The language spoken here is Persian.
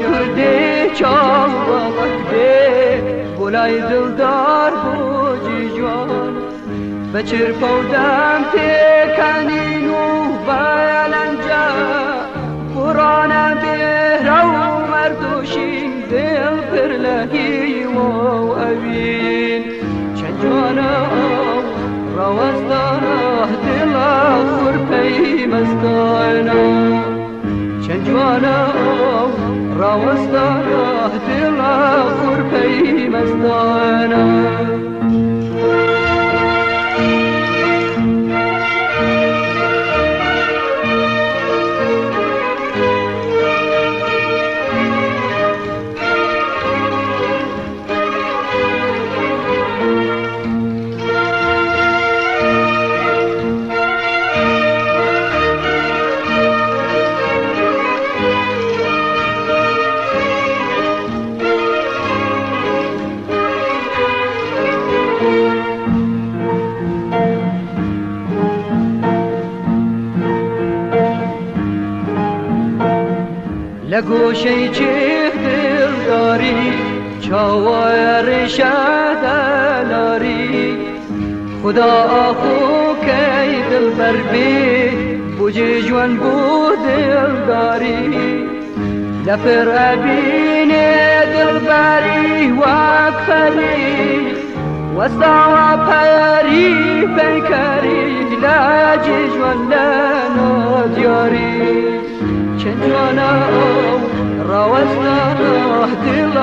کرده چاو وقته بلای دلدار بوجی جوان بچر پودم تکنین و بلنجا قرآن بهرو مردوشین دل پر لهی و اوین چند جوانا روزدانا دل خور پیمستانا چند جوانا روزدانا دل خور پیمستانا لگوشی چیخ دل داری چاوار شدلاری خدا آخو کی دل بر بی بوجی جوان بو دل داری لفر ابین دل بری وقفری وستاوا پری پیکری لاجی جوان لنا دیاری چند جوانا روزنا دل